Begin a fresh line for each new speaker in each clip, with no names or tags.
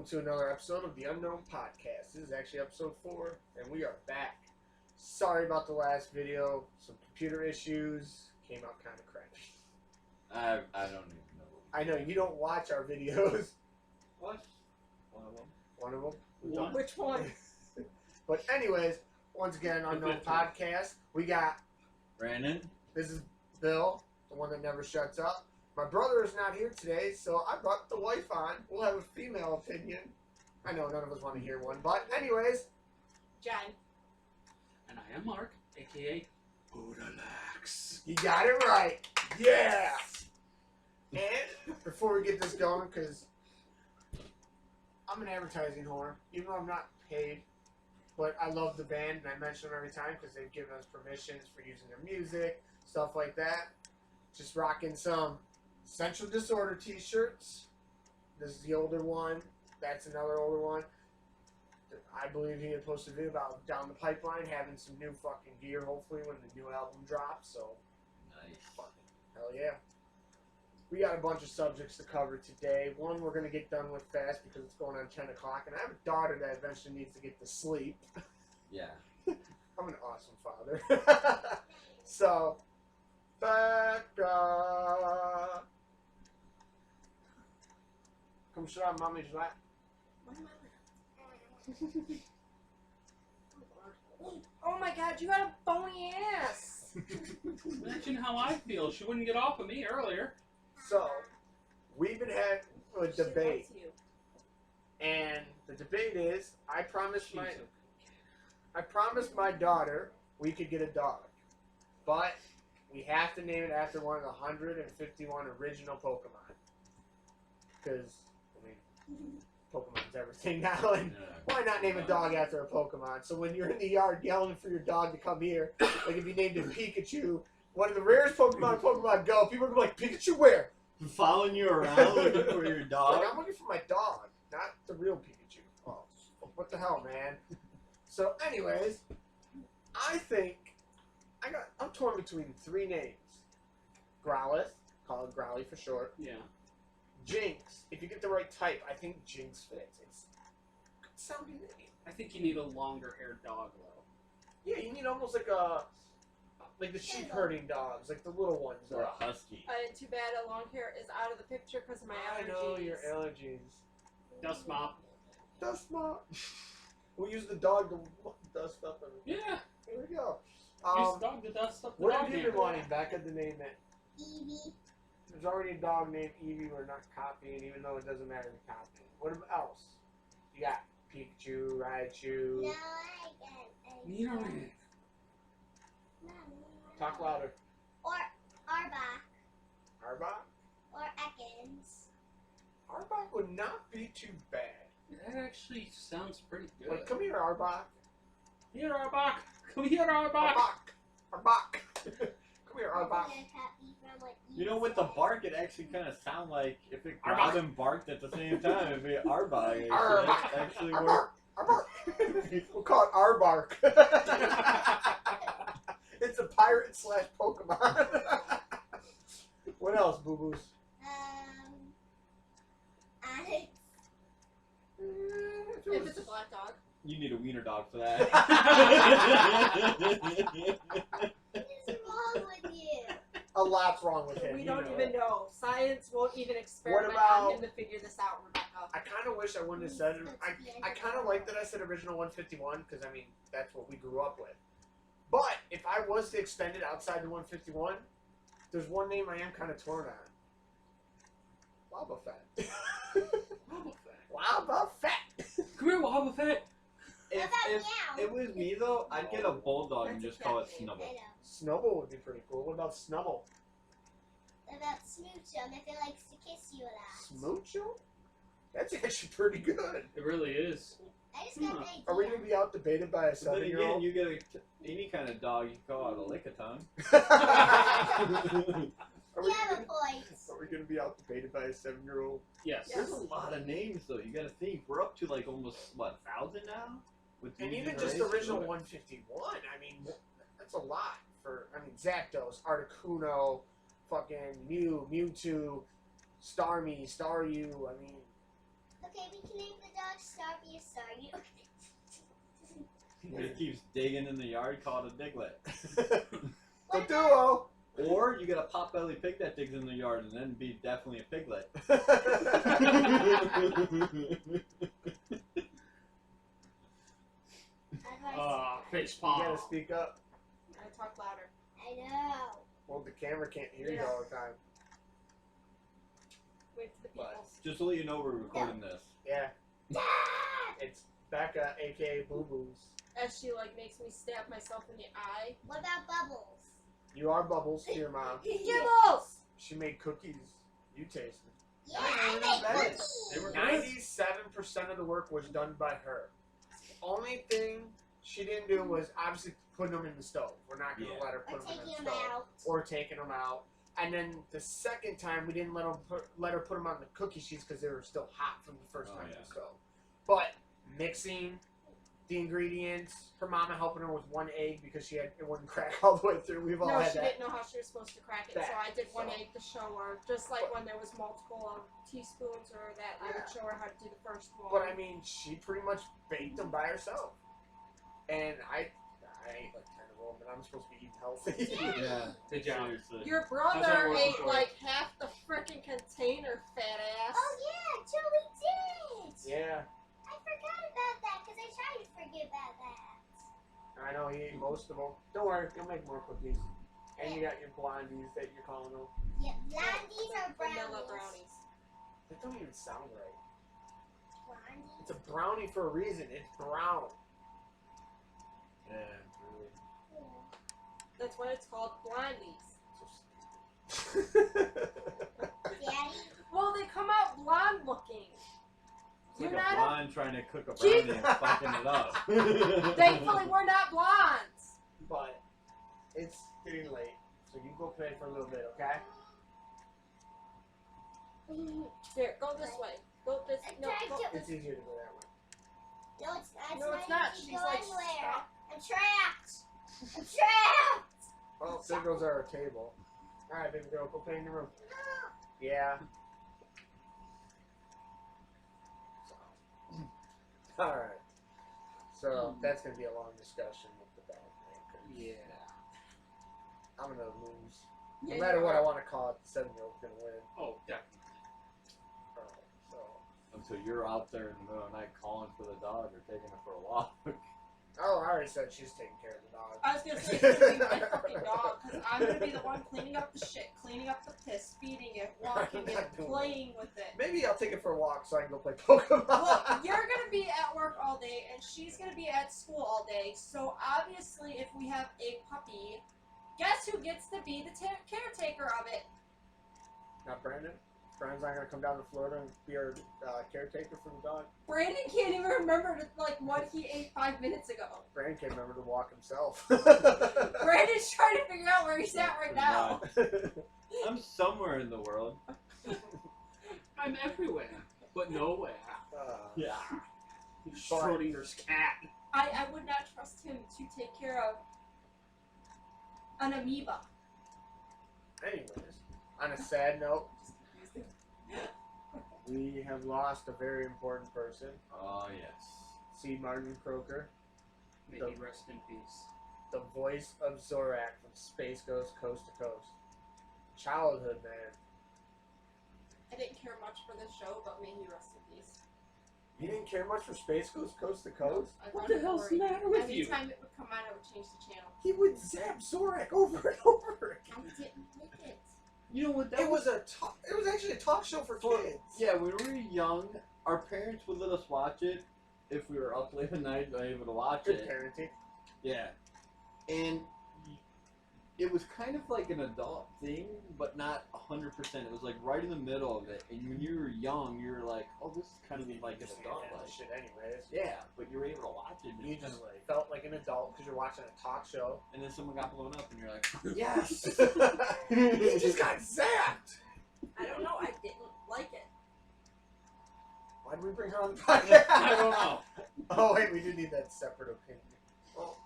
to another episode of the Unknown Podcast. This is actually episode 4, and we are back. Sorry about the last video. Some computer issues. Came out kind of crappy.
I don't even know.
I know, you don't watch our videos.
What? One of them?
One of them?
One. Which one?
But anyways, once again, Unknown Podcast. We got...
Brandon?
This is Bill, the one that never shuts up. My brother is not here today, so I brought the wife on. We'll have a female opinion. I know none of us want to hear one, but anyways.
Jen.
And I am Mark, a.k.a.
Budalax. You got it right. Yeah! And before we get this going, because I'm an advertising whore, even though I'm not paid, but I love the band, and I mention them every time because they've given us permissions for using their music, stuff like that. Just rocking some Central Disorder t-shirts. This is the older one. That's another older one. I believe he had posted a video about down the pipeline having some new fucking gear, hopefully, when the new album drops. So,
Nice.
fucking hell yeah. We got a bunch of subjects to cover today. One we're going to get done with fast because it's going on 10 o'clock. And I have a daughter that eventually needs to get to sleep.
Yeah.
I'm an awesome father. So, come sit on mommy's lap.
Oh my god, you got a bony ass!
Imagine how I feel. She wouldn't get off of me earlier.
So, we've been having a
She
debate.
loves you.
And the debate is, I promised
She's
my daughter we could get a dog. But we have to name it after one of the 151 original Pokemon. Because, I mean, Pokemon's everything now, and why not name a dog after a Pokemon? So when you're in the yard yelling for your dog to come here, like if you named it Pikachu, one of the rarest Pokemon, Pokemon Go, people are gonna be like, Pikachu where?
Following you around looking for your dog?
Like, I'm looking for my dog, not the real Pikachu. Oh, what the hell, man? So anyways, I think, I'm torn between 3 names. Growlithe, call it Growly for short.
Yeah.
Jinx, if you get the right type, I think Jinx fits. It's a good sounding name.
I think you need a longer haired dog, though.
Yeah, you need almost like the sheep herding dogs, like the little ones.
Or a husky.
Too bad a long hair is out of the picture because of my allergies.
I know your allergies.
Dust mop.
Dust mop. We'll use the dog to dust up everything.
Yeah.
Here we go.
Use the dog to dust up the
What
dog
have you
hair.
been wanting, Becca, to name it?
Eevee.
There's already a dog named Eevee we're not copying, even though it doesn't matter to copy. What else? You got Pikachu, Raichu.
No, I got
Nidoran.
Talk louder.
Or Arbok.
Arbok?
Or Ekans.
Arbok would not be too bad.
That actually sounds pretty good.
Like, come here, Arbok.
Here, Arbok. Come here, Arbok.
Arbok. Come here, Arbok.
You know, with the bark, it actually kind of sound like if it growled and barked at the same time, it'd be Arbok.
Arbok.
Actually
Arbok.
work.
Arbok. We'll call it Arbark. It's a pirate / Pokemon. What else, boo boos?
Alex.
If it's a black dog.
You need a wiener dog for that.
What is wrong with you?
A lot's wrong with him.
We
you
don't
know
even
it.
know. Science won't even experiment
about-
on him to figure this out, Rebecca.
I kind of wish I wouldn't have said it. I kind of like that I said original 151 because, I mean, that's what we grew up with. But if I was to extend it outside the 151, there's one name I am kind of torn on. Wobbuffet. Wobbuffet.
Come here, Wobbuffet.
If it was me, though, I'd get a bulldog and just call it Snubble.
I know.
Snubble would be pretty cool. What about Snubble?
About Smoochum if it likes to kiss you a lot.
Smoocho? That's actually pretty good.
It really is.
I just got an idea.
Are we going to be out debated by a
But then again,
7-year-old?
you get any kind of dog, you can call it a lick-a-tongue.
Are
You have a point.
we going to be out debated by a 7-year-old?
Yes.
There's a lot of names, though. You gotta think. We're up to, like, almost, what, 1,000 now? With
And
new
even just
generations?
the original 151, I mean, that's a lot for, I mean, Zapdos, Articuno, fucking Mew, Mewtwo, Starmie, Staryu, I mean,
Okay, we can name the dog Starby or Star.
If it keeps digging in the yard, call it a diglet.
The duo.
Or you get a pot-belly pig that digs in the yard and then be definitely a piglet.
Face
You
palm.
gotta speak up.
I talk louder.
I know.
Well, the camera can't hear you
Yeah.
all the time.
Wait for the people.
Just to let you know, we're recording this.
Yeah,
Dad!
it's Becca, aka Boo Boos.
As she like makes me stab myself in the eye.
What about Bubbles?
You are Bubbles to your mom.
Gibbles!
She made cookies. You tasted.
Yeah,
they
I
were
make
not bad.
cookies.
They were
97% of the work was done by her. The only thing she didn't do was obviously putting them in the stove. We're not going to
Yeah.
let her
Or
put them in
taking
the
them
stove.
out.
Or taking them out. And then the second time, we didn't let her put them on the cookie sheets because they were still hot from the first
Oh,
time in
yeah.
the stove. But mixing the ingredients, her mama helping her with one egg because it wouldn't crack all the way through. We've all
No,
had
she
that.
didn't know how she was supposed to crack it,
That,
so I did one
so.
egg to show her. Just like when there was multiple teaspoons or that, I would show her how to do the first one.
But I mean, she pretty much baked them by herself. And I ate like 10 of them, and I'm supposed to be eating healthy.
Yeah.
Good job.
Seriously.
Your
How's that
brother
working
ate
for you?
like half the freaking container, fat ass.
Oh yeah, Joey did.
Yeah,
I forgot about that because I tried to forget about that.
I know he ate most of them. Don't worry, you'll make more cookies. And you got your blondies that you're calling them.
Yeah, blondies or
Vanilla
brownies?
brownies.
That don't even sound right.
Blondies.
It's a brownie for a reason. It's brown.
Yeah, really.
Yeah.
That's why it's called blondies.
So stupid.
Daddy.
Well, they come out blonde looking.
It's
You're
like
not
a
a-
blonde trying to cook a
Gee-
brownie and fucking it up.
Thankfully, we're not blondes.
But it's getting late, so you go play for a little bit, okay?
Here, go this way. Go this. No, go
It's easier to go that way.
No, it's not.
No, it's not.
easy to
She's
go
like,
anywhere.
stop.
I'm trapped. I'm trapped.
Oh, there goes our table. Alright, baby girl, go play in the room. Yeah. Alright. So, that's going to be a long discussion with the dog thing. 'cause
Yeah.
I'm going to lose.
Yeah,
No matter
you
what
are.
I want to call it, the 7-year-old's going to win.
Oh, definitely.
So,
Until you're out there in the middle of the night calling for the dog or taking it for a walk.
oh, I already said she's taking care of the dog.
I was gonna say it's gonna be my fucking dog, because I'm gonna be the one cleaning up the shit, cleaning up the piss, feeding it, walking
I'm
it,
not doing
playing with it.
Maybe I'll take it for a walk so I can go play Pokemon.
Well, you're gonna be at work all day, and she's gonna be at school all day. So obviously, if we have a puppy, guess who gets to be the caretaker of it?
Not Brandon. Brandon's not going to come down to Florida and be our caretaker for the dog.
Brandon can't even remember like what he ate 5 minutes ago.
Brandon can't remember to walk himself.
Brandon's trying to figure out where he's at right now.
I'm somewhere in the world.
I'm everywhere, but nowhere.
Yeah.
Schrodinger's cat.
I would not trust him to take care of an amoeba.
Anyways, on a sad note, we have lost a very important person.
Oh, yes.
C. Martin Croker,
May he rest in peace.
the voice of Zorak from Space Ghost Coast to Coast. Childhood man.
I didn't care much for this show, but may he rest in peace.
You didn't care much for Space Ghost Coast to Coast?
I
What
found
the
it
hell's
boring.
the matter with you?
Anytime it would come on, I would change the channel.
He would zap Zorak over and over
I
again.
didn't like it.
You know what?
It was actually a talk show for kids.
Yeah, when we were young, our parents would let us watch it if we were up late at night, not able to watch
Good
it.
parenting.
Yeah. And it was kind of like an adult thing, but not 100%. It was like right in the middle of it. And when you were young, you were like, oh, this is kind of like an adult
Like
like.
shit anyways.
Yeah, but you were able to watch it. And
You
it's kind
just
of like,
felt like an adult because you're watching a talk show.
and then someone got blown up, and you're like,
Yes! He just got zapped!
I don't know. I didn't like it.
Why did we bring her on the podcast?
I don't know.
Oh, wait, we do need that separate opinion. Well,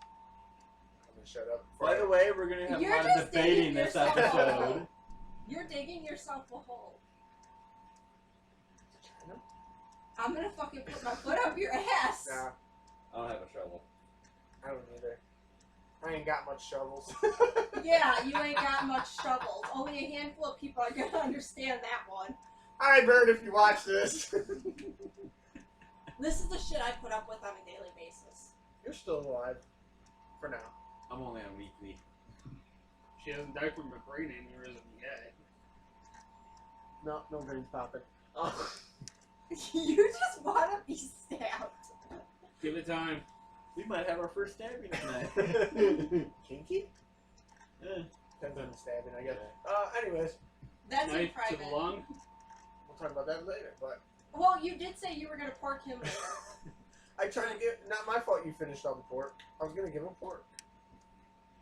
I'm gonna shut up.
By the way, we're gonna have
You're
a lot
just
of debating
digging
this
yourself a
episode.
hole. You're digging yourself a hole. I'm gonna fucking put my foot up your ass.
Nah,
I don't have a shovel.
I don't either. I ain't got much shovels.
Yeah, you ain't got much shovels. Only a handful of people are gonna understand that one.
Hi, Bird, if you watch this.
This is the shit I put up with on a daily basis.
You're still alive. For now.
I'm only on weekly.
She hasn't died from a brain aneurysm yet.
No, no brains popping. Oh.
You just wanna be stabbed.
Give it time.
We might have our first stabbing tonight.
Kinky?
Yeah.
Depends on the stabbing, I guess. Anyways,
That's in
Knife to
private.
the lung.
we'll talk about that later, but
Well, you did say you were gonna pork him later.
I tried to get, not my fault you finished all the pork. I was gonna give him pork.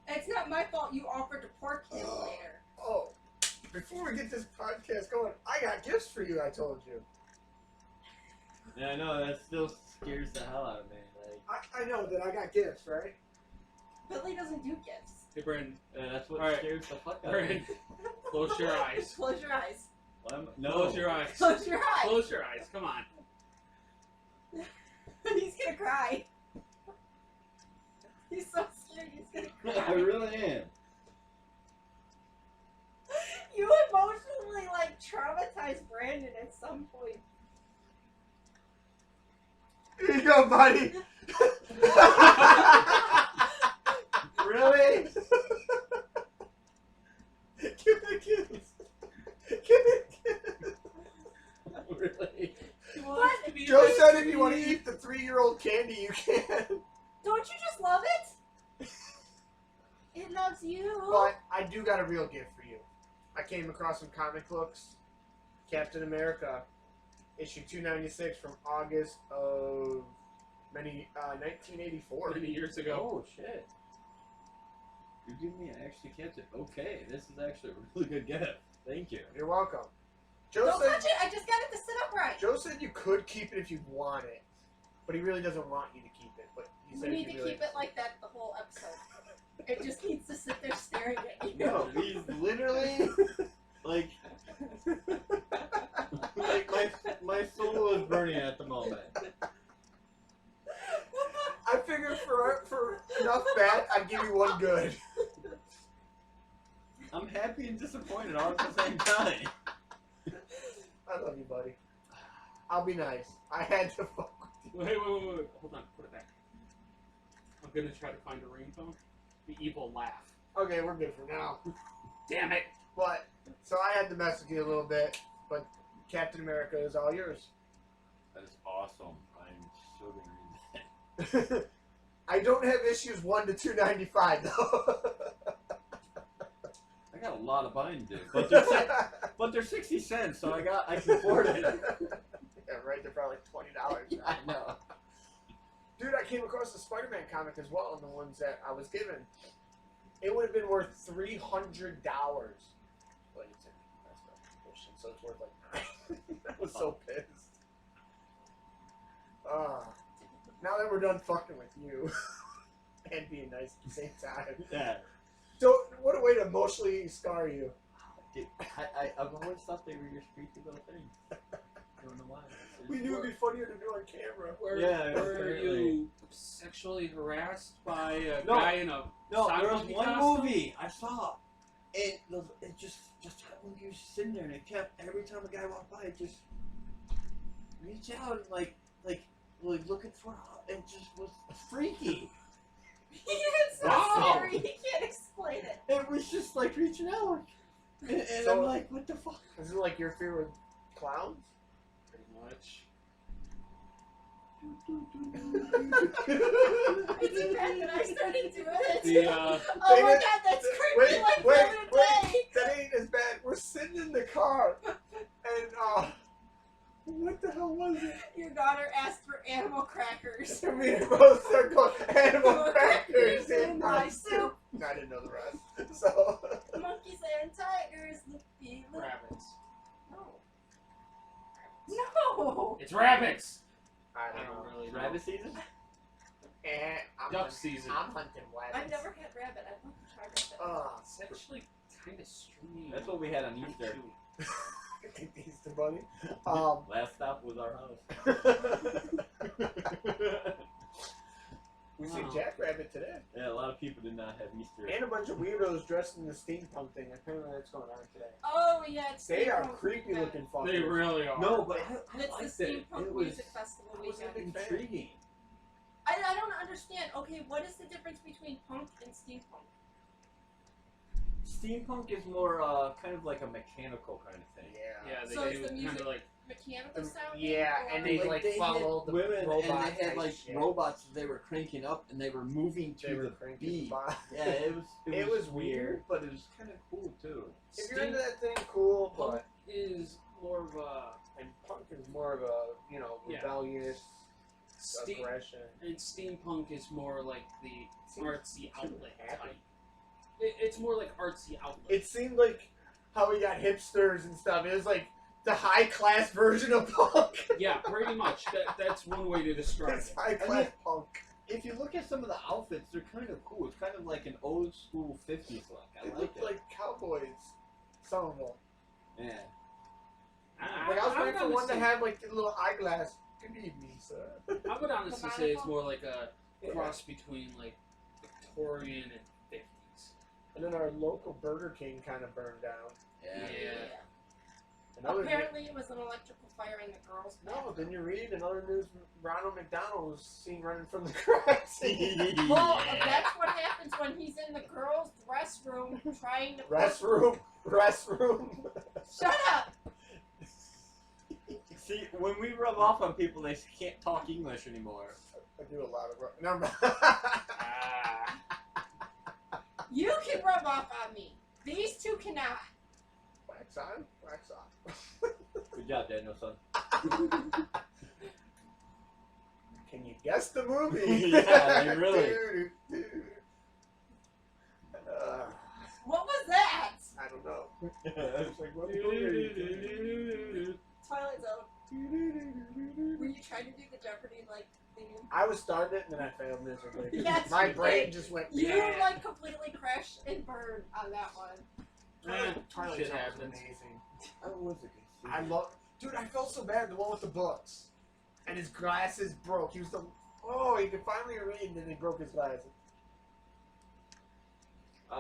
It's not my fault you offered to pork him later.
Oh, before we get this podcast going, I got gifts for you, I told you.
Yeah, I know, that still scares the hell out of me. Like,
I know that I got gifts, right?
Billy doesn't do gifts.
Hey, Brandon.
that's what
Alright.
scares the fuck out of
Brandon.
me.
Close your eyes.
Close your eyes.
No.
Close your eyes.
Close your eyes.
Close your eyes. Come on.
He's gonna cry. He's so scared he's gonna cry.
I really am.
You emotionally like traumatized Brandon at some point.
Here you go, buddy.
Really?
Give me a kiss. Give me a kiss.
Really?
What?
Joe said if you want to eat the 3-year-old candy, you can.
Don't you just love it? It loves you.
But I do got a real gift for you. I came across some comic books. Captain America, issue 296 from August of 1984.
Many years ago.
Oh, shit. You're giving me an actually kept it. Okay, this is actually a really good gift. Thank you.
You're welcome. Joe
Don't
said,
touch it. I just got it to sit upright.
Joe said you could keep it if you want it, but he really doesn't want you to keep it. But he
We
said
need
if
to
you really
keep it like that the whole episode. It just needs to sit there staring at you.
No, he's literally like my soul is burning at the moment.
I figured for enough bad, I'd give you one good.
I'm happy and disappointed all at the same time.
I love you, buddy. I'll be nice. I had to fuck with you.
Wait. Hold on. Put it back. I'm gonna try to find a ringtone. The evil laugh.
Okay, we're good for now.
Damn it.
But, so I had to mess with you a little bit, but Captain America is all yours.
That is awesome. I'm so gonna read that.
I don't have issues 1 to 295 though.
I got a lot of buying to do, but they're 60 cents, so I can afford it.
Yeah, right. They're probably $20.
I know.
Dude, I came across the Spider-Man comic as well, and the ones that I was given. It would have been worth $300. But it's in edition, so it's worth like $9. I was so pissed. Now that we're done fucking with you and being nice at the same time,
Yeah.
what a way to emotionally scar you.
Dude, I've always thought they were your streaky little things. I don't know why.
We knew it'd be funnier to do on camera.
Were
Yeah,
you sexually harassed by a
No.
guy in a
No,
sock
there was
monkey
one
costume?
movie I saw. It just when you were sitting there and it kept every time a guy walked by, it just reach out and like looking for it just was freaky.
It's so
Wow.
scary. He can't explain it.
It was just like reaching out, and
So-
I'm like, what the fuck?
Is it like your fear with clowns?
Pretty much.
Is it bad that I started doing it?
The
oh my
Wait,
god, that's creepy
wait,
like
wait,
the other day.
That ain't as bad. We're sitting in the car, and what the hell was it?
Your daughter asked for animal crackers.
Me and Rose are going animal crackers in my
my
soup. I didn't know the rest. So
Monkeys and tigers. Look.
rabbits.
No. No.
It's rabbits.
I
I
don't know.
don't really know.
Rabbit season?
I'm
Duck
hunting-
season.
I'm hunting rabbits.
I've never had rabbit. I'd love to try rabbit.
Oh,
It's actually kind of stringy.
That's what we had on
Kinda
Easter.
chewy.
I think the Easter Bunny.
Last stop was our house.
We see
Wow.
Jackrabbit today.
Yeah, a lot of people did not have Easter.
And a bunch of weirdos dressed in the steampunk thing. Apparently that's going on today.
Oh yeah, it's
They are
steampunk
creepy
weekend.
looking fuckers.
They really are.
No, but I
It's
liked
the
it.
steampunk
It was
music festival weekend.
intriguing.
I don't understand. Okay, what is the difference between punk and steampunk?
Steampunk is more kind of like a mechanical kind of thing.
Yeah.
Yeah, they
So is
do
the
kind
music-
of like
Mechanical sounding?
Yeah,
or-
and they
Like,
like
they
follow
had
the
women,
robot
and they had
type
like
shit.
robots that they were cranking up, and they were moving
They
to
were
the
cranking
beat.
the bot.
Yeah, it was.
It was weird.
but it was kind of cool too.
If you're into that thing, cool.
Punk
But
is more of a
and punk is more of a
Yeah.
rebellious
steam,
aggression.
and steampunk is more like the artsy outlet
happy.
type. It's more like artsy outlet.
It seemed like how we got hipsters and stuff. It was like the high class version of punk.
Yeah, pretty much. That's one way to describe
It's
it.
high class punk.
If you look at some of the outfits, they're kind of cool. It's kind of like an old school 50s look. I
It
like
looked
it.
like cowboys. Some of them.
Yeah.
Like I was
I
waiting for
would
one to
honestly-
have like the little eyeglass. Good evening, sir.
I would honestly
The
say it's
monocle?
more like a
Yeah.
cross between like Victorian and 50s.
And then our local Burger King kind of burned down.
Yeah.
Another
Apparently, it was an electrical fire in the girls'
No,
bathroom.
then you read another news. Ronald McDonald was seen running from the cracks.
Well, that's what happens when he's in the girls' restroom trying to.
Restroom.
Shut up!
See, when we rub off on people, they can't talk English anymore.
I do a lot of. Never mind.
Ah.
You can rub off on me. These two cannot.
Wax on, wax off.
Good job, Danielson.
Can you guess the movie?
Yeah, you really-
What was that?
I don't know.
Yeah.
It's like, what movie are you
Twilight Zone.
thinking?
Were you trying to do the Jeopardy like thing?
I was starting it and then I failed miserably.
Yes,
My
you
brain
did.
just went.
You
"Yeah."
like completely crashed and burned on that one.
Twilight
Shit
Zone was
happens.
amazing.
I was a good
I love, dude. I felt so bad. The one with the books, and his glasses broke. He was the he could finally read, and then he broke his glasses.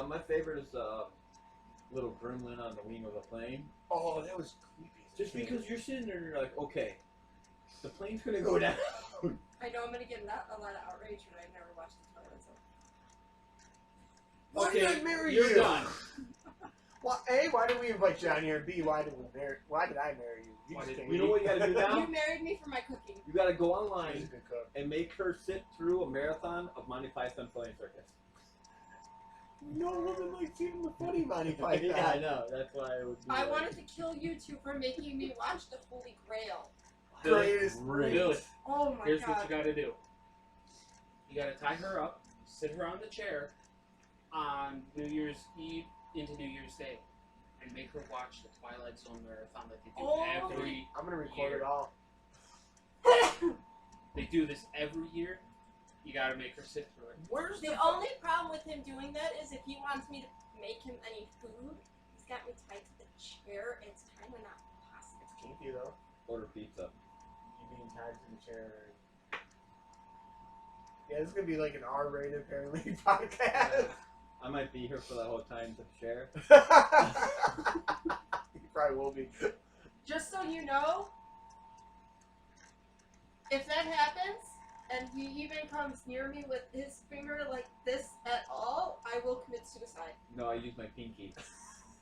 My favorite is little gremlin on the wing of a plane.
Oh, that was creepy.
Just because you're sitting there and you're like, okay, the plane's gonna go down.
I know I'm gonna get a lot of outrage when I've never watched the Twilight Zone.
Why did I marry
you're
you?
done.
Well, A, why did we invite you on here? B, why did I marry you? You
Why
just
did
came.
You know what you gotta do now?
You married me for my cooking.
You gotta go
She's a
online
good cook.
and make her sit through a marathon of Monty Python Flying Circus.
No woman likes even the funny Monty Python.
Yeah, I know. That's why it would be.
I
like,
wanted to kill you two for making me watch the Holy Grail.
Greatest.
Great.
Billy,
Oh my
here's
god.
what you gotta do. You gotta tie her up, sit her on the chair on New Year's Eve into New Year's Day, and make her watch the Twilight Zone marathon that they do
Oh.
every.
I'm gonna record
Here.
it all.
They do this every year. You gotta make her sit through it.
Where's
The only problem with him doing that is if he wants me to make him any food, he's got me tied to the chair. It's kind of not possible.
It's kinky though.
Order pizza.
You being tied to the chair. Yeah, this is gonna be like an R-rated apparently podcast.
I might be here for the whole time to share.
You probably will be.
Just so you know, if that happens, and he even comes near me with his finger like this at all, I will commit suicide.
No, I use my pinky.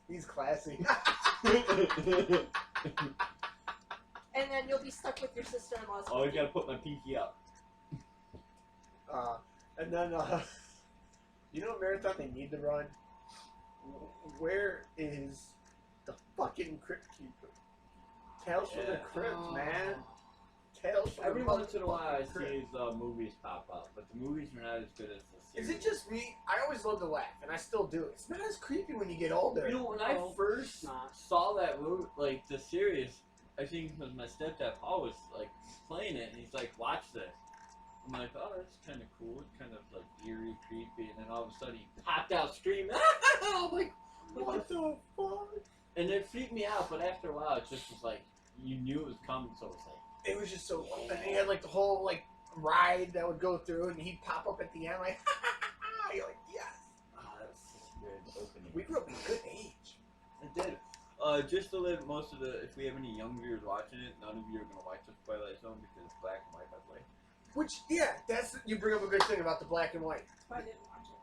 He's classy.
And then you'll be stuck with your sister-in-law's
Always
cooking.
gotta put my pinky up.
And then, you know, a marathon they need to run. Where is the fucking Crypt Keeper? Tales from the
Yeah.
Crypt, man. Tales from
Every
the
once in a while, I
motherfucking Crypt.
see his movies pop up, but the movies are not as good as the
Is
series.
it just me? I always love to laugh, and I still do. It's not as creepy when you get older.
You know, when I
No,
first
not.
saw that movie, like the series, I think because my stepdad Paul was like playing it, and he's like, "Watch this." I'm like, "Oh, that's kind of cool. It's kind of like eerie, creepy." And then all of a sudden, he popped out screaming. I'm like,
What the fuck?
and it freaked me out, but after a while, it just was like you knew it was coming, so it was like.
It was just so cool. And he had like the whole like ride that would go through, and he'd pop up at the end like, you're like, yes.
That was such a good opening.
We grew up in a good age.
It did. Just to let most of the, if we have any young viewers watching it, none of you are gonna watch the Twilight Zone because it's black and white, by the way.
Which, yeah, that's you bring up a good thing about the black and white.
I didn't watch it.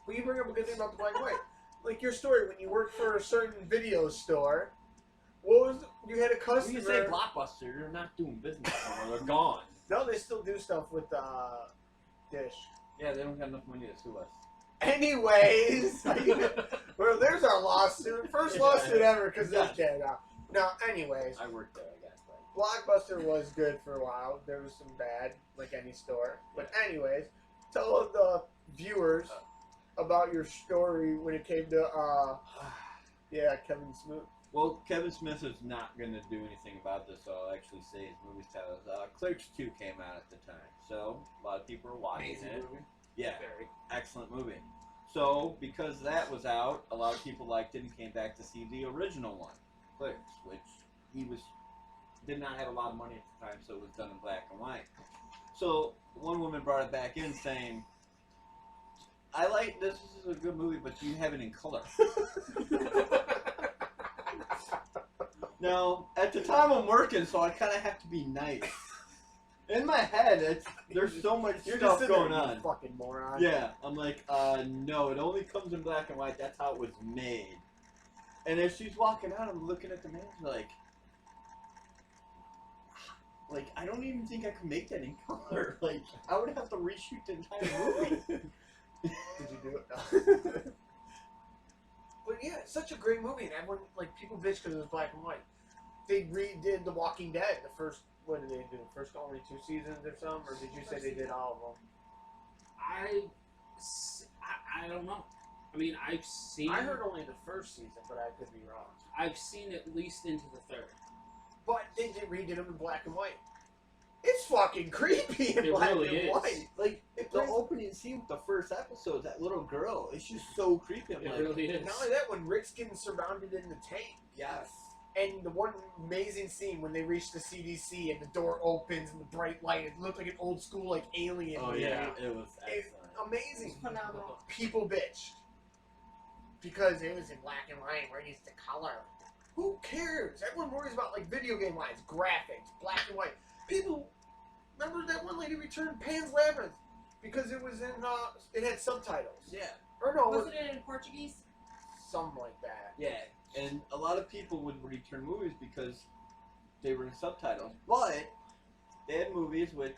Well, you bring up a good thing about the black and white. Like your story when you worked for a certain video store. What was you had a
When
customer?
you say Blockbuster, they're not doing business anymore. They're gone.
No, they still do stuff with Dish.
Yeah, they don't got enough money to sue us.
Anyways, well, there's our lawsuit. First lawsuit ever because this kid. No, anyways,
I worked there, I guess. But...
Blockbuster was good for a while. There was some bad, like any store. But anyways, tell the viewers about your story when it came to yeah, Kevin Smoot.
Well, Kevin Smith is not going to do anything about this, so I'll actually say his movie titles. Clerks 2 came out at the time, so a lot of people are watching
Amazing
it.
movie.
Yeah,
Very.
excellent movie. So, because that was out, a lot of people liked it and came back to see the original one, Clerks, which did not have a lot of money at the time, so it was done in black and white. So, one woman brought it back in saying, I like this is a good movie, but you have it in color. Now, at the time I'm working, so I kind of have to be nice. In my head, there's so much
You're
stuff
just
going
there, you
on.
fucking moron.
Yeah, I'm like, no, it only comes in black and white. That's how it was made. And as she's walking out, I'm looking at the manager like, I don't even think I could make that in color. Like, I would have to reshoot the entire movie.
Did you do it? But yeah, it's such a great movie, and everyone people bitch because it was black and white. They redid The Walking Dead. The first, what did they do? First only 2 seasons or something, or did you say they did all of them?
I don't know. I mean, I've seen.
I heard only the first season, but I could be wrong.
I've seen at least into the 3rd.
But they redid them in black and white. It's fucking creepy in
It
black
really
and
is.
white.
Like,
It
the
brings-
opening scene with the first episode, that little girl, it's just so creepy. I'm
It
like,
really is.
Not only that, when Rick's getting surrounded in the tank.
yes.
And the one amazing scene when they reach the CDC and the door opens and the bright light, it looked like an old school alien
Oh,
movie.
yeah, it was
It's
excellent.
amazing.
Phenomenal.
People bitched because it was in black and white. We're used to color. Who cares? Everyone worries about video game wise, graphics, black and white. People remember that one lady returned Pan's Labyrinth because it was in it had subtitles.
Yeah.
Or no,
Wasn't it in Portuguese?
something like that.
Yeah, and a lot of people would return movies because they were in subtitles. But they had movies which,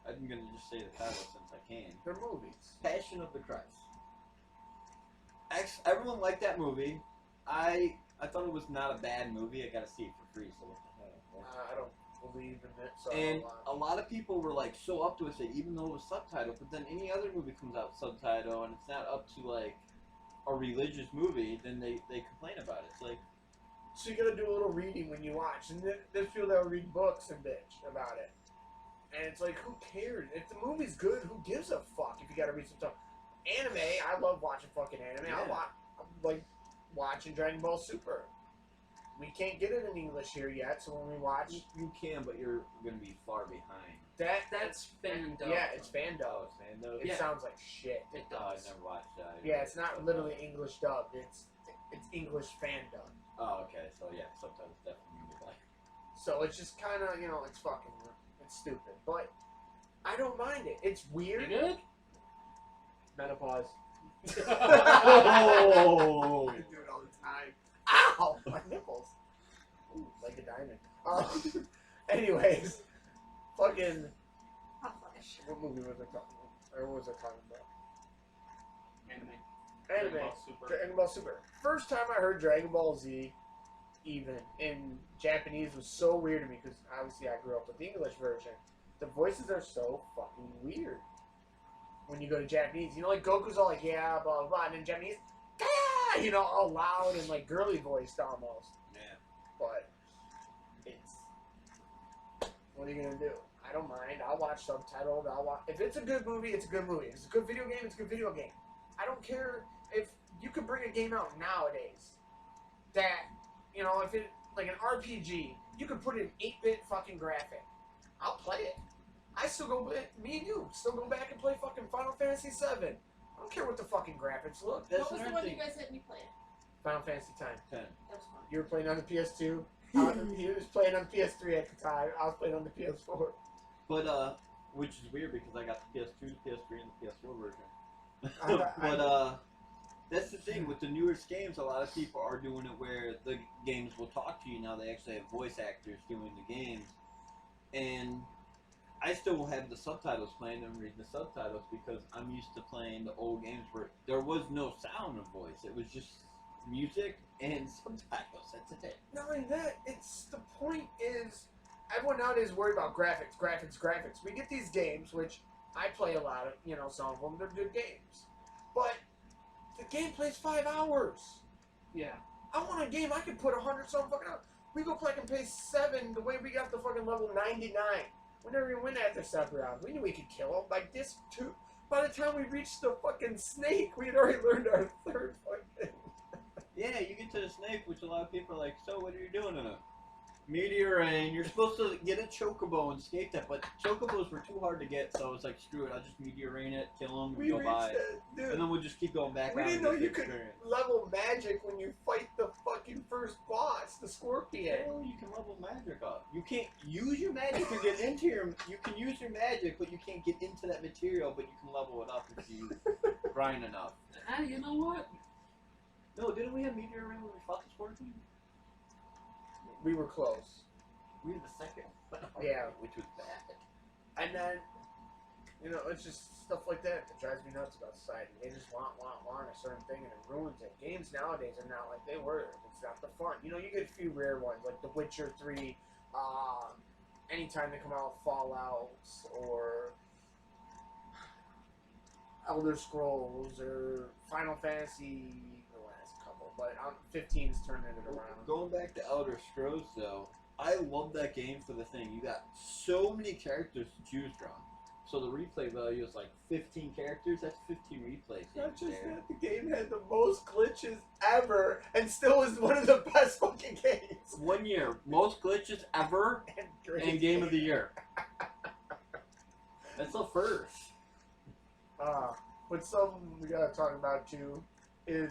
I'm going to just say the title since I can.
They're movies.
Passion of the Christ. Everyone liked that movie. I thought it was not a bad movie. I got to see it for free, so what the hell.
I don't believe in it. So
And a lot of people were so up to it, even though it was subtitled. But then any other movie comes out subtitle and it's not up to a religious movie, then they complain about it. It's like,
so you gotta do a little reading when you watch, and there's people that will read books and bitch about it. And it's like, who cares? If the movie's good, who gives a fuck if you gotta read some stuff? Anime, I love watching fucking anime.
Yeah.
I'm watching Dragon Ball Super. We can't get it in English here yet, so when we watch
you can, but you're going to be far behind.
That's fan dub.
yeah, it's fan
Oh,
dub.
man, no.
It
Yeah.
sounds like shit.
It
Oh, I
does.
never watched that.
Yeah, it's not literally English dubbed. It's English fan dub.
Oh, okay. So yeah, sometimes definitely be like.
So it's just kind of, it's stupid. But I don't mind it. It's
You
weird.
good?
Menopause.
Oh.
I do it all the time. Ow! My nipples. Ooh, like a diamond. Anyways, fucking.
Hot flash.
What movie was I talking about? Or what was I talking about?
Anime.
Anime.
Ball Super.
Dragon Ball Super. First time I heard Dragon Ball Z, even in Japanese, was so weird to me because obviously I grew up with the English version. The voices are so fucking weird when you go to Japanese. Goku's all yeah, blah, blah, blah, and in Japanese, ah, all loud and girly voiced almost.
Yeah.
But it's, what are you gonna do? I don't mind. I'll watch subtitled. If it's a good movie, it's a good movie. If it's a good video game, it's a good video game. I don't care if you you could bring a game out nowadays that, you know, if it like an RPG, you could put an 8-bit fucking graphic. I'll play it. I still go back, me and you still go back and play fucking Final Fantasy VII. I don't care what the fucking graphics look.
That's
What was the
another
one you
thing.
guys had me play?
Final Fantasy X.
10.
That was fun.
You were playing on the PS2. He was playing on the PS3 at the time. I was playing on the PS4.
But which is weird because I got the PS2, the PS3, and the PS4 version.
I-
But that's the thing with the newest games. A lot of people are doing it where the games will talk to you now. They actually have voice actors doing the games, and I still will have the subtitles playing and reading the subtitles because I'm used to playing the old games where there was no sound of voice. It was just music and subtitles. That's it.
Not only that, it's the point is everyone nowadays is worried about graphics. We get these games, which I play a lot of, you know, some of them, they're good games. But the gameplay's 5 hours.
Yeah.
I want a game I could put 100-something fucking hours. We go play and pay 7 the way we got the fucking level 99. We never even went after 7 rounds. We knew we could kill him. Like this 2. By the time we reached the fucking snake, we had already learned our 3rd fucking.
Yeah, you get to the snake, which a lot of people are like, so what are you doing in a meteor rain? You're supposed to get a chocobo and escape that, but chocobos were too hard to get, so I was like, screw it, I'll just meteor rain it, kill them, and
We
go
reached
by.
that, dude.
And then we'll just keep going back
We
out
didn't
and
know
get the
you could
experience.
level magic when you fight the fucking first boss, the scorpion.
Oh, you can level magic up. You can't use your magic to get into your. You can use your magic, but you can't get into that material. But you can level it up if you grind enough.
Ah, you know what?
No, didn't we have meteor rain when we fought the scorpion?
We were close.
We were the second.
Yeah.
Which was bad.
And then, you know, it's just stuff like that that drives me nuts about society. They just want a certain thing and it ruins it. Games nowadays are not like they were. It's not the fun. You know, you get a few rare ones like The Witcher 3, anytime they come out with Fallouts or Elder Scrolls or Final Fantasy, the last couple, but 15's turning it around.
Going back to Elder Scrolls, though, I love that game for the thing. You got so many characters to choose from. So the replay value is like 15 characters. That's 15 replays.
Not just
there.
that, the game had the most glitches ever and still is one of the best fucking games.
1 year, most glitches ever,
And great.
and game of the year. That's the first.
But something we gotta talk about too is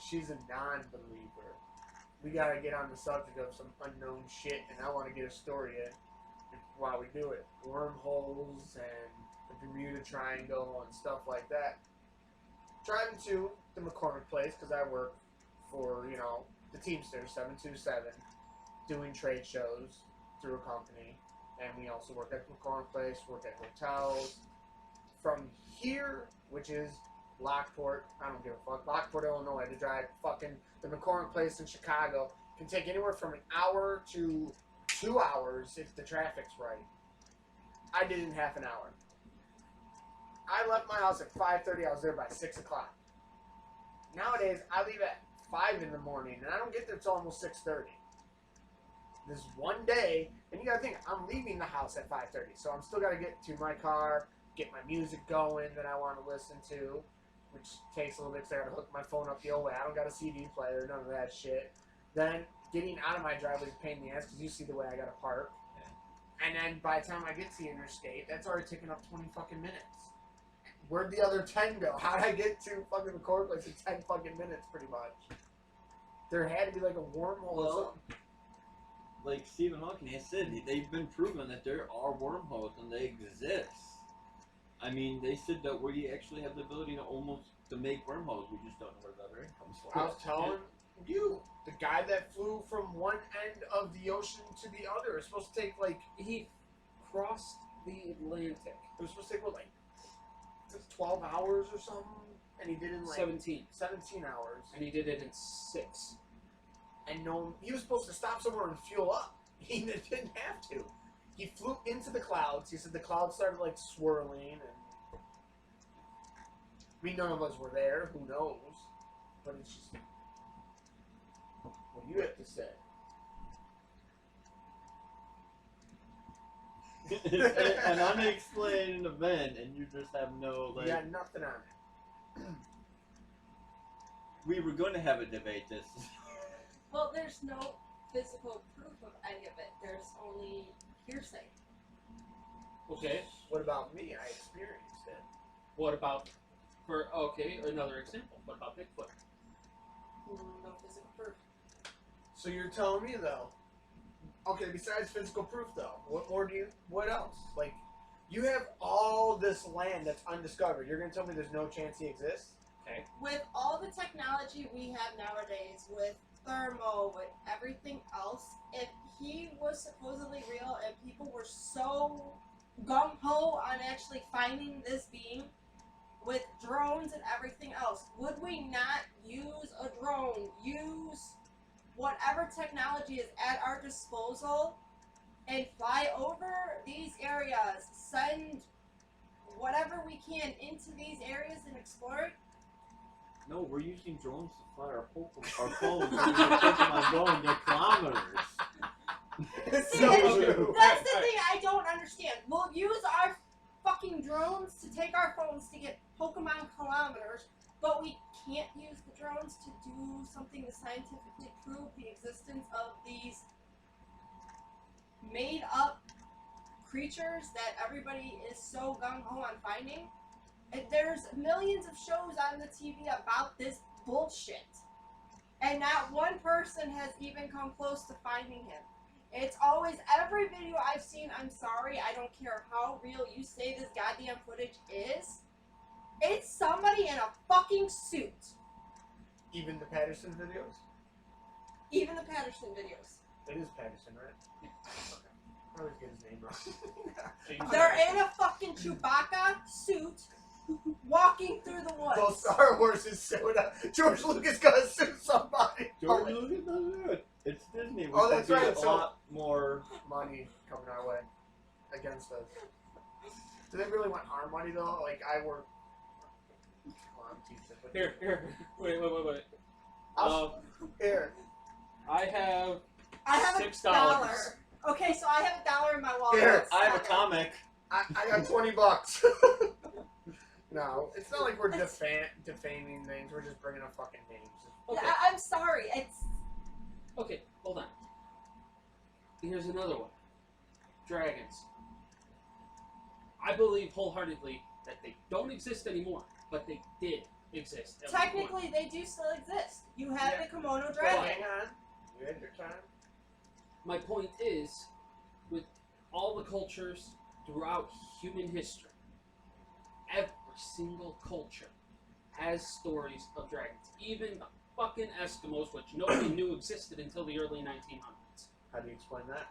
she's a non-believer. We gotta get on the subject of some unknown shit, and I want to get a story in while we do it. Wormholes and the Bermuda Triangle and stuff like that. Driving to the McCormick Place because I work for, you know, the Teamsters 727, doing trade shows through a company, and we also work at the McCormick Place, work at hotels. From here, which is Lockport, I don't give a fuck, Lockport, Illinois, to drive fucking the McCormick Place in Chicago can take anywhere from an hour to 2 hours if the traffic's right. I did it in half an hour. I left my house at 5:30. I was there by 6 o'clock. Nowadays, I leave at 5 in the morning, and I don't get there till almost 6:30. This one day, and you gotta think, I'm leaving the house at 5:30, so I'm still gotta get to my car, get my music going that I want to listen to, which takes a little bit because I gotta hook my phone up the old way. I don't got a CD player, none of that shit. Then getting out of my driveway is a pain in the ass because you see the way I gotta park.
Yeah.
And then by the time I get to the interstate, that's already taking up 20 fucking minutes. Where'd the other 10 go? How'd I get to fucking the core place in 10 fucking minutes, pretty much? There had to be like a wormhole or
Well,
something.
like Stephen Hawking has said, they've been proven that there are wormholes and they exist. I mean, they said that we actually have the ability to make wormholes. We just don't know where the other end comes from.
I was telling you, the guy that flew from one end of the ocean to the other is supposed to take like,
He crossed the Atlantic.
it was supposed to take what, like 12 hours or something? And he did it in like
17.
17 hours.
And he did it in 6.
And no, he was supposed to stop somewhere and fuel up. He didn't have to. He flew into the clouds. He said the clouds started like swirling, and none of us were there. Who knows? But it's just what do you have to say.
An unexplained event, and you just have no
You
like.
got nothing on it.
We were going to have a debate this.
Well, there's no physical proof of any of it. There's only hearsay.
Okay.
What about me? I experienced it.
What about another example. What about Bigfoot?
No physical proof.
So you're telling me though? Okay, besides physical proof though, what more do you? What else? Like, you have all this land that's undiscovered. You're gonna tell me there's no chance he exists?
Okay.
With all the technology we have nowadays, with thermo, with everything else, if he was supposedly real and people were so gung-ho on actually finding this being with drones and everything else, would we not use a drone, use whatever technology is at our disposal and fly over these areas, send whatever we can into these areas and explore it?
No, we're using drones to fly our phones. We're Pokemon going to kilometers.
It's
See,
so
that's
true.
that's the thing I don't understand. We'll use our fucking drones to take our phones to get Pokemon kilometers, but we can't use the drones to do something to scientifically prove the existence of these made up creatures that everybody is so gung-ho on finding. And there's millions of shows on the TV about this bullshit. And not one person has even come close to finding him. It's always, every video I've seen, I'm sorry, I don't care how real you say this goddamn footage is, it's somebody in a fucking suit.
Even the Patterson videos?
Even the Patterson videos.
It is Patterson, right? Okay. I always get his name wrong.
They're in a fucking Chewbacca suit, walking through the woods.
Well, Star Wars is sued up. George Lucas gotta sue somebody.
George Lucas doesn't do it. It's Disney. We
Oh,
can
that's
do
right,
A
so-
lot more.
Money coming our way against us. Do they really want our money though? Like, I work. Well, I'm teaching, but
Here. Wait.
Here.
I have
I have
$6.
$1. Okay, so I have $1 in my wallet.
Here,
That's
I have a
$7.
comic.
I got $20. No, it's not like we're defaming things. We're just bringing up fucking names.
Okay.
I'm sorry. It's
Okay, hold on. Here's another one. Dragons. I believe wholeheartedly that they don't exist anymore, but they did exist. At one point.
technically they do still exist. You have
Yeah.
the Kimono
Well,
Dragon.
hang on. You had your time.
My point is, with all the cultures throughout human history, every single culture has stories of dragons. Even the fucking Eskimos, which nobody knew existed until the early 1900s.
How do you explain that?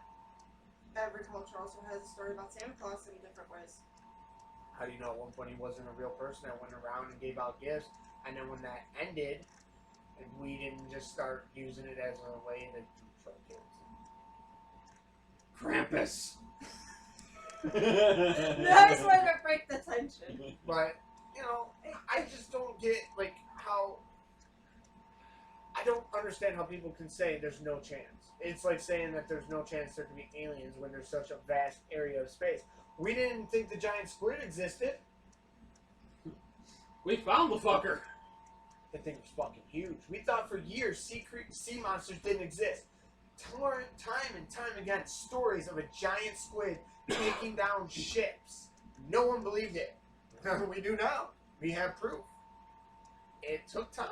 Every culture also has a story about Santa Claus in different ways.
How do you know at one point he wasn't a real person that went around and gave out gifts, and then when that ended, we didn't just start using it as a way to control kids?
Krampus.
Nice way to break the tension.
But, you know, I just don't get, like, how... I don't understand how people can say there's no chance. It's like saying that there's no chance there can be aliens when there's such a vast area of space. We didn't think the giant squid existed.
We found the fucker.
That thing was fucking huge. We thought for years sea monsters didn't exist. Time and time again, stories of a giant squid taking down ships. No one believed it. We do now. We have proof. It took time.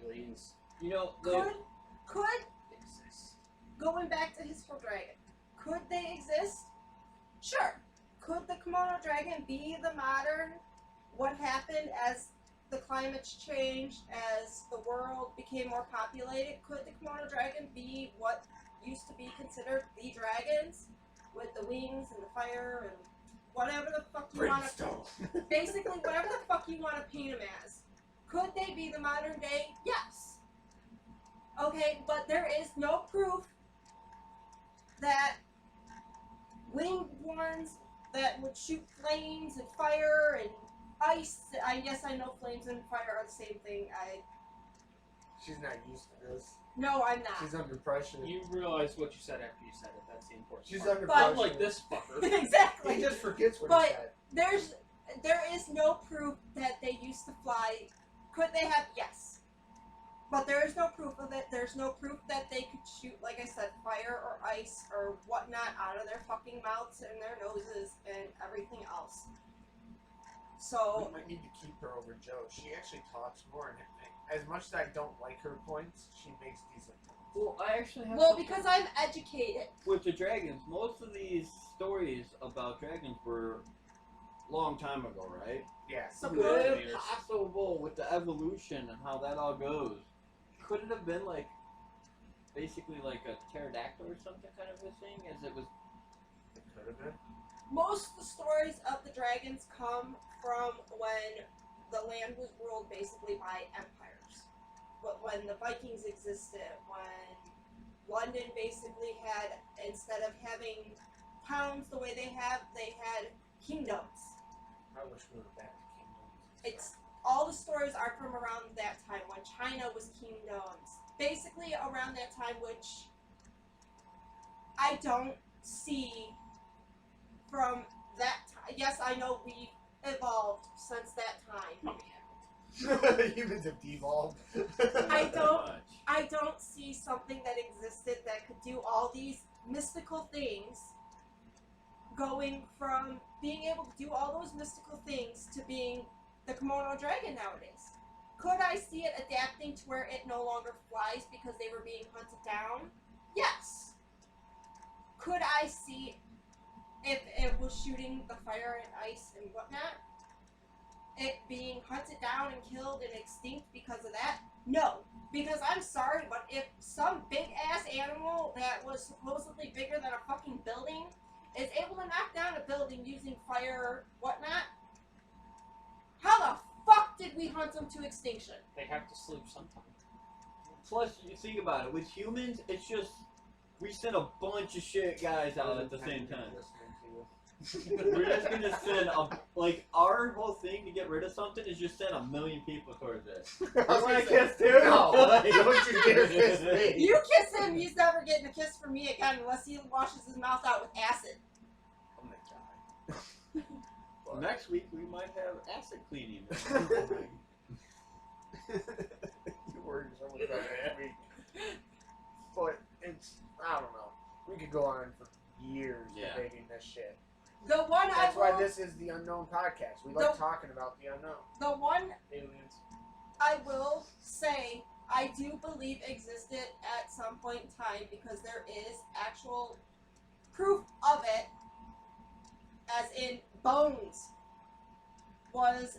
Aliens
You know,
Could
exist.
going back to Historical Dragon, could they exist? Sure. Could the Kimono Dragon be the modern, what happened as the climates changed, as the world became more populated? Could the Kimono Dragon be what used to be considered the dragons, with the wings and the fire and whatever the fuck you want to,
Brimstone.
basically whatever the fuck you want to paint them as? Could they be the modern day? Yes. Okay, but there is no proof that winged ones that would shoot flames and fire and ice. Yes, I know flames and fire are the same thing.
She's not used to this.
No, I'm not.
She's under pressure.
You realize what you said after you said it. That's the important
She's
part.
under
But-
pressure.
Unlike this fucker.
Exactly.
He just forgets what
But-
he said.
There is no proof that they used to fly Could they have? Yes. But there is no proof of it. There's no proof that they could shoot, like I said, fire or ice or whatnot out of their fucking mouths and their noses and everything else. So,
We might need to keep her over Joe. She actually talks more, and as much as I don't like her points, she makes decent points.
Well, I actually have.
well,
something
because I'm educated.
with the dragons, most of these stories about dragons were long time ago, right?
Yeah.
Could
years.
it possible with the evolution and how that all goes? Could it have been like basically like a pterodactyl or something kind of a thing, as it was?
It could have been.
Most of the stories of the dragons come from when the land was ruled basically by empires. But when the Vikings existed, when London basically had, instead of having towns the way they had kingdoms.
I wish we were back to kingdoms.
It's all the stories are from around that time when China was kingdoms. Basically around that time, which I don't see from that time. Yes, I know we've evolved since that time.
Humans have devolved.
I don't see something that existed that could do all these mystical things, going from being able to do all those mystical things to being the Komodo dragon nowadays. Could I see it adapting to where it no longer flies because they were being hunted down? Yes. Could I see if it was shooting the fire and ice and whatnot, it being hunted down and killed and extinct because of that? No. Because I'm sorry, but if some big ass animal that was supposedly bigger than a fucking building is able to knock down a building using fire or whatnot, how the fuck did we hunt them to extinction?
They have to sleep sometime.
Plus, you think about it. With humans, it's just we send a bunch of shit guys out at the same time. We're just gonna send our whole thing to get rid of something is just send 1 million people towards it.
I was
Wanna
gonna
kiss
say,
too?
no, don't you dare kiss me.
You kiss him, he's never getting a kiss from me again unless he washes his mouth out with acid.
I'm gonna die.
Next week we might have acid cleaning.
You worry so much about it every week. But it's, I don't know. We could go on for years
Yeah.
debating this shit.
The one
That's
I
why
will,
this is the unknown podcast. We like
The-
talking about the unknown.
the one
Aliens.
I will say I do believe existed at some point in time because there is actual proof of it, as in bones. Was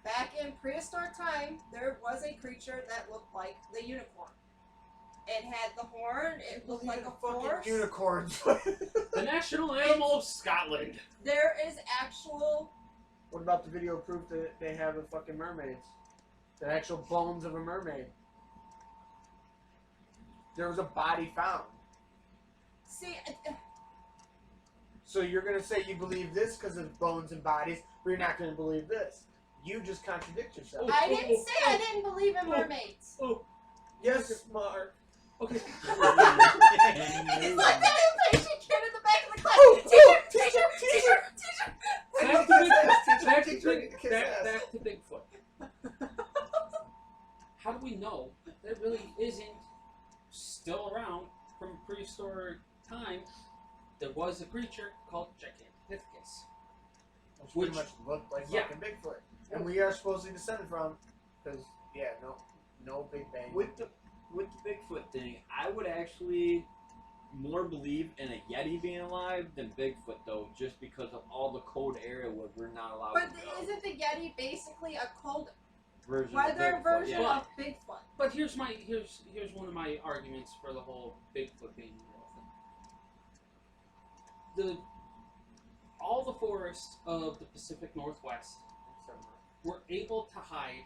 back in prehistoric time, there was a creature that looked like the unicorn. It had the horn, it looked like a horse.
Unicorns.
The national animal of Scotland.
There is actual.
What about the video proof that they have of fucking mermaids? The actual bones of a mermaid. There was a body found.
See,
So you're gonna say you believe this because of bones and bodies, but you're not gonna believe this. You just contradict yourself.
I didn't say I didn't believe in mermaids.
Yes, Mark.
Okay.
It's like that impatient kid in the back of the class. Teacher.
Back to Bigfoot. How do we know that really isn't still around from prehistoric time? There was a creature called Gigantopithecus.
Which pretty much looked like
yeah.
fucking Bigfoot. And we are supposedly descended from, because, yeah, no Big Bang.
With the Bigfoot thing, I would actually more believe in a Yeti being alive than Bigfoot, though, just because of all the cold area where we're not allowed
But
to go.
isn't the Yeti basically a cold
Version
weather
of Bigfoot,
version
yeah.
of Bigfoot?
But here's one of my arguments for the whole Bigfoot being real thing. All the forests of the Pacific Northwest were able to hide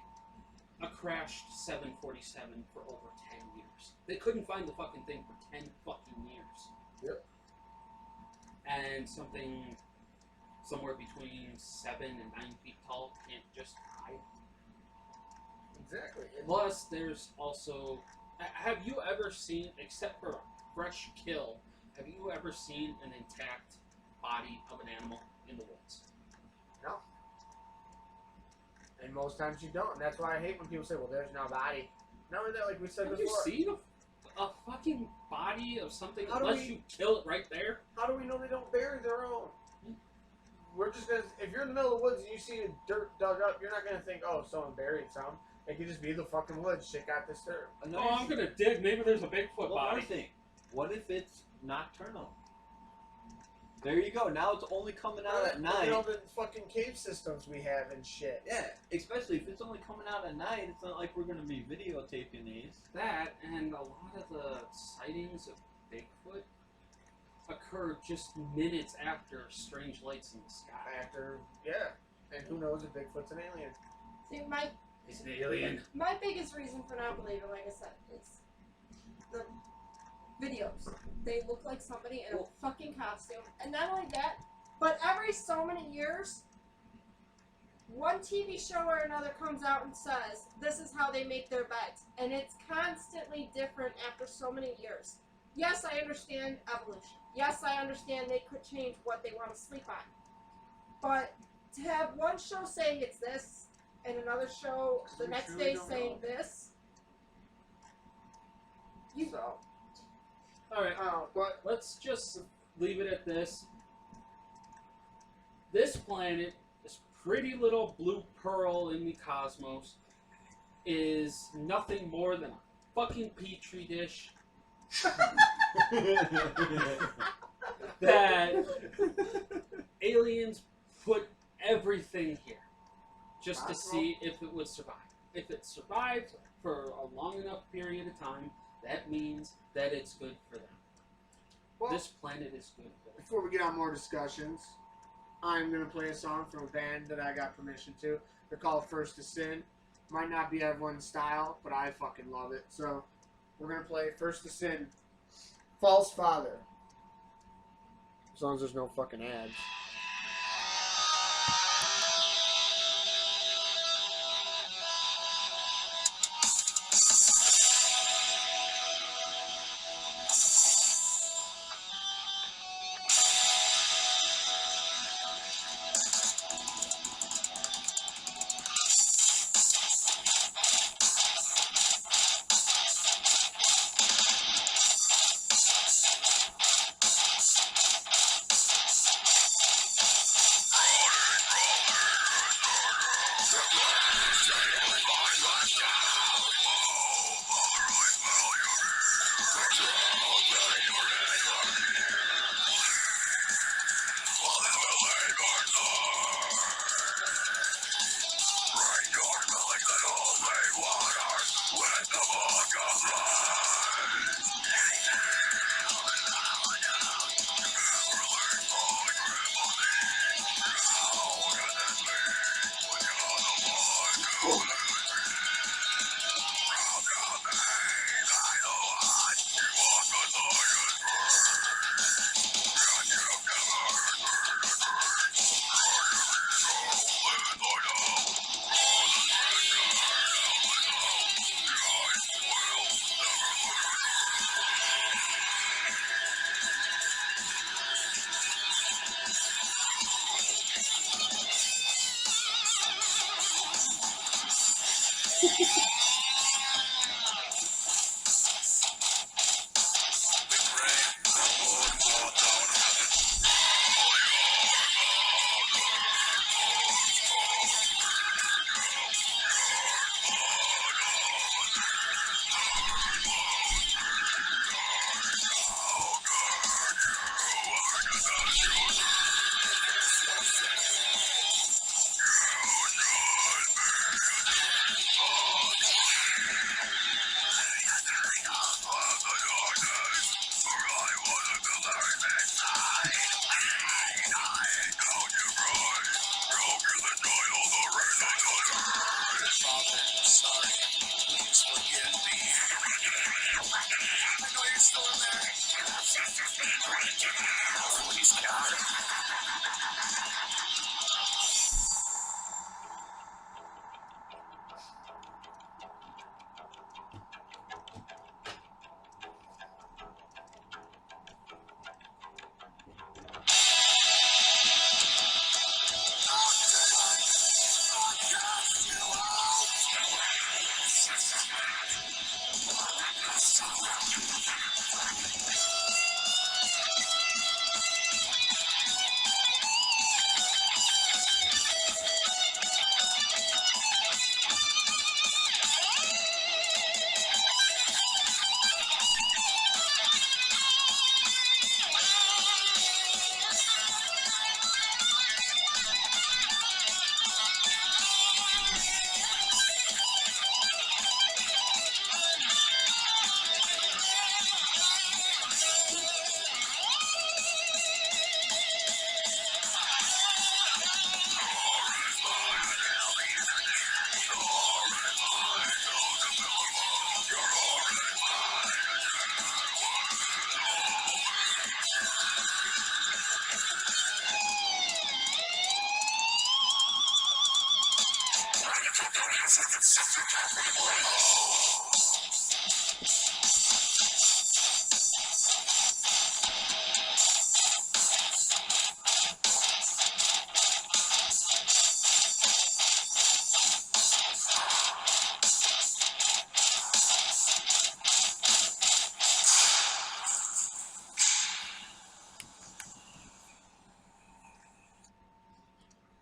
a crashed 747 for over 10 years. They couldn't find the fucking thing for 10 fucking years.
Yep.
And something somewhere between 7 and 9 feet tall can't just hide.
Exactly.
Plus, there's also... Have you ever seen, except for a fresh kill, have you ever seen an intact body of an animal in the woods?
No. And most times you don't. And that's why I hate when people say, well, there's no body. Not only that, like we said
Have you
before.
seen a fucking body of something
How do
unless
we-
you kill it right there?
How do we know they don't bury their own? We're just gonna, if you're in the middle of the woods and you see dirt dug up, you're not gonna think, oh, someone buried some. It could just be the fucking woods. Shit got disturbed.
Another
Oh, I'm gonna dig. Maybe there's a Bigfoot
One more
body.
thing. What if it's nocturnal? There you go. Now it's only coming out at
Look at
night.
all the fucking cave systems we have and shit.
Yeah, especially if it's only coming out at night. It's not like we're gonna be videotaping these.
That and a lot of the sightings of Bigfoot occur just minutes after strange lights in the sky.
After, yeah. And who knows if Bigfoot's an alien?
See,
He's an alien.
my biggest reason for not believing, like I said, is the videos. They look like somebody in a fucking costume. And not only that, but every so many years, one TV show or another comes out and says, this is how they make their beds. And it's constantly different after so many years. Yes, I understand evolution. Yes, I understand they could change what they want to sleep on. But to have one show saying it's this, and another show the
We
next
truly
day
don't
saying
know.
this,
So,
Alright,
but
let's just leave it at this. This planet, this pretty little blue pearl in the cosmos, is nothing more than a fucking petri dish that aliens put everything here just to see if it would survive. If it survived for a long enough period of time, that means that it's good for them.
well,
This planet is good for them.
before we get on more discussions, I'm gonna play a song from a band that I got permission to. They're called First to Sin. Might not be everyone's style, but I fucking love it. So we're gonna play First to Sin, False Father. As long as there's no fucking ads.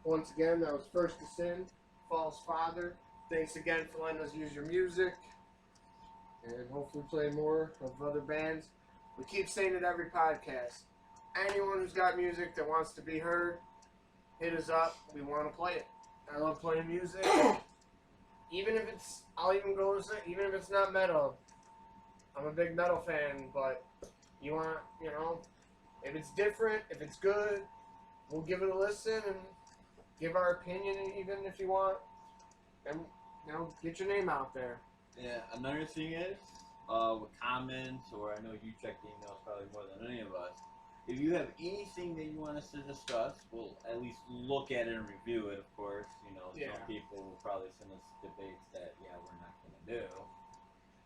Once again, that was First to Sin, False Father. Thanks again for letting us use your music. And hopefully play more of other bands. We keep saying it every podcast. Anyone who's got music that wants to be heard, hit us up. We want to play it. I love playing music. Even if it's, I'll even go to say, even if it's not metal. I'm a big metal fan, but you want, if it's different, if it's good, we'll give it a listen and give our opinion even if you want. And, get your name out there.
Yeah, another thing is, with comments, or I know you check the emails probably more than any of us, if you have anything that you want us to discuss, we'll at least look at it and review it, of course. Some people will probably send us debates that, we're not going to do.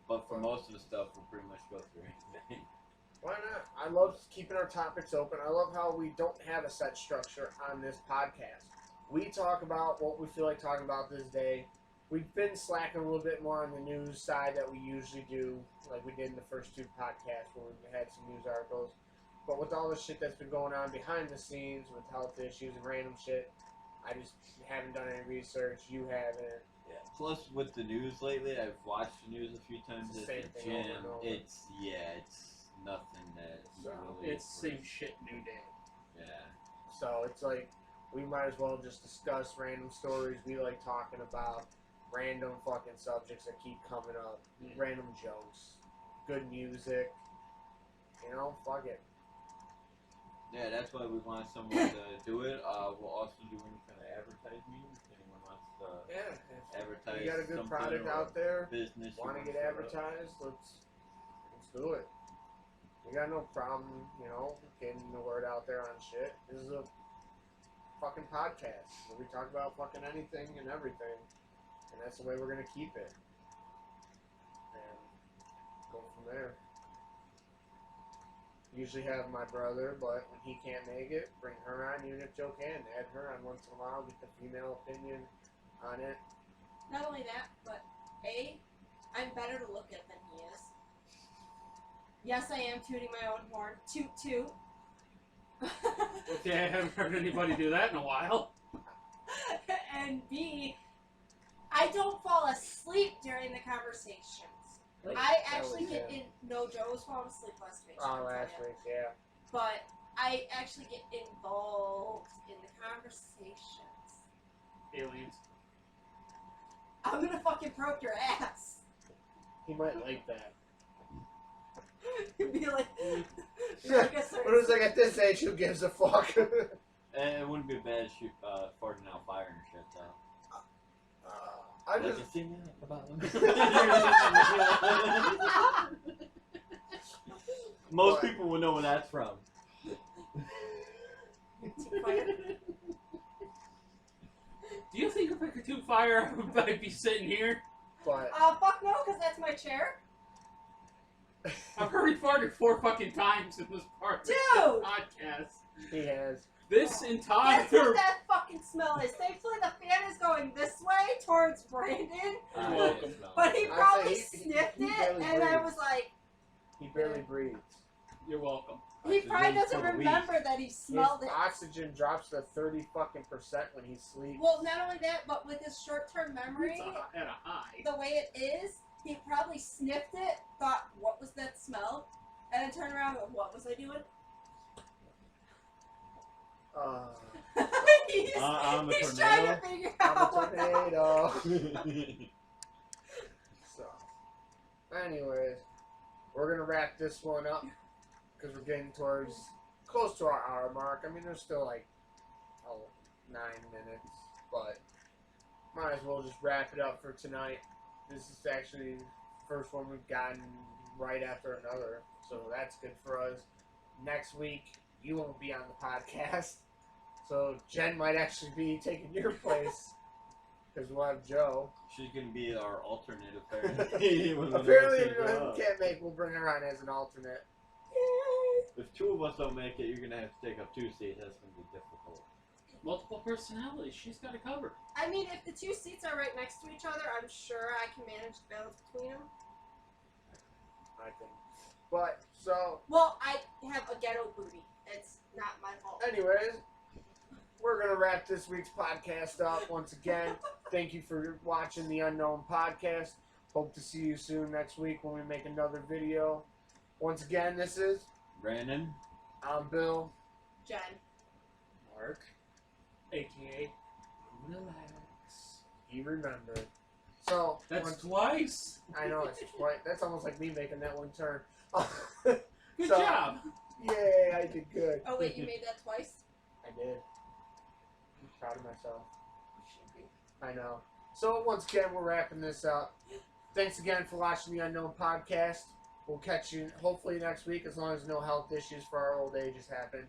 But for most of the stuff, we'll pretty much go through anything.
Why not? I love keeping our topics open. I love how we don't have a set structure on this podcast. We talk about what we feel like talking about this day. We've been slacking a little bit more on the news side that we usually do, like we did in the first 2 podcasts where we had some news articles. But with all the shit that's been going on behind the scenes with health issues and random shit, I just haven't done any research. You haven't.
Yeah. Plus, with the news lately, I've watched the news a few times
It's the
at
same
the
thing
gym.
over and over.
It's nothing that really.
It's same shit, new day.
Yeah.
So it's like we might as well just discuss random stories we like talking about, random fucking subjects that keep coming up, random jokes, good music. Fuck it.
Yeah, that's why we want someone to do it. We'll also do any kind of advertising. If anyone wants to advertise,
You got a good
something
product
or
out there.
business.
Want to
you
get
wanna set up.
advertised? Let's do it. We got no problem, getting the word out there on shit. This is a fucking podcast where we talk about fucking anything and everything, and that's the way we're gonna keep it. And go from there. Usually have my brother, but when he can't make it, bring her on. Even if Joe can, add her on once in a while, get the female opinion on it.
Not only that, but I'm better to look at than he is. Yes, I am tooting my own horn. Toot toot.
Okay, I haven't heard anybody do that in a while.
And B, I don't fall asleep during the conversations. I actually get in. No, Joe was falling asleep last week.
Oh, last week, yeah.
But I actually get involved in the conversations.
Aliens.
I'm gonna fucking probe your ass.
He might like that.
You'd be like,
But it was like, at this age, who gives a fuck?
It wouldn't be bad shoot farting out fire and shit though.
I
Like
just.
a thing about them. Most
What?
people will know where that's from.
Do you think if I could do fire, I'd be sitting here?
But
Fuck no, because that's my chair.
I've already farted 4 fucking times in this part of the
Dude!
podcast.
he has.
This entire...
Guess what that fucking smell is? Thankfully, the fan is going this way towards Brandon,
welcome.
but he
I'd
probably
say he
sniffed it,
barely
and I
breathes.
was like,
He barely breathes.
You're welcome.
he
Oxygen
probably doesn't
for the weak.
remember that he smelled
His
it.
oxygen drops to 30% when he sleeps.
Well, not only that, but with his short-term memory,
It's at a high.
the way it is, he probably sniffed it, thought, what was that smell? And then turned around and went, what was I doing?
I'm a
he's trying to
tornado.
figure
I'm a
out what the hell.
tornado. So, anyways, we're gonna wrap this one up because we're getting towards close to our hour mark. I mean, there's still like 9 minutes, but might as well just wrap it up for tonight. This is actually the first one we've gotten right after another, so that's good for us. Next week, you won't be on the podcast, so Jen might actually be taking your place. because we'll have Joe.
She's gonna be our alternate apparently.
Apparently, if we can't make, we'll bring her on as an alternate.
If two of us don't make it, you're gonna have to take up 2 seats. That's gonna be difficult.
Multiple personalities. She's got it covered.
I mean, if the 2 seats are right next to each other, I'm sure I can manage the balance between them.
I think. But, so,
Well, I have a ghetto booty. It's not my fault.
anyways, we're going to wrap this week's podcast up. Once again, thank you for watching the Unknown Podcast. Hope to see you soon next week when we make another video. Once again, this is
Brandon.
I'm Bill.
Jen.
Mark.
AKA
Relax.
He Remembered. So,
That's twice.
I know, it's quite, that's almost like me making that one turn.
Good
So-
job.
Yay, I did good.
Oh, wait, you made that twice?
I did. I'm proud of myself. I know. So once again, we're wrapping this up. Thanks again for watching the Unknown Podcast. We'll catch you hopefully next week as long as no health issues for our old ages happen.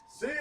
See ya!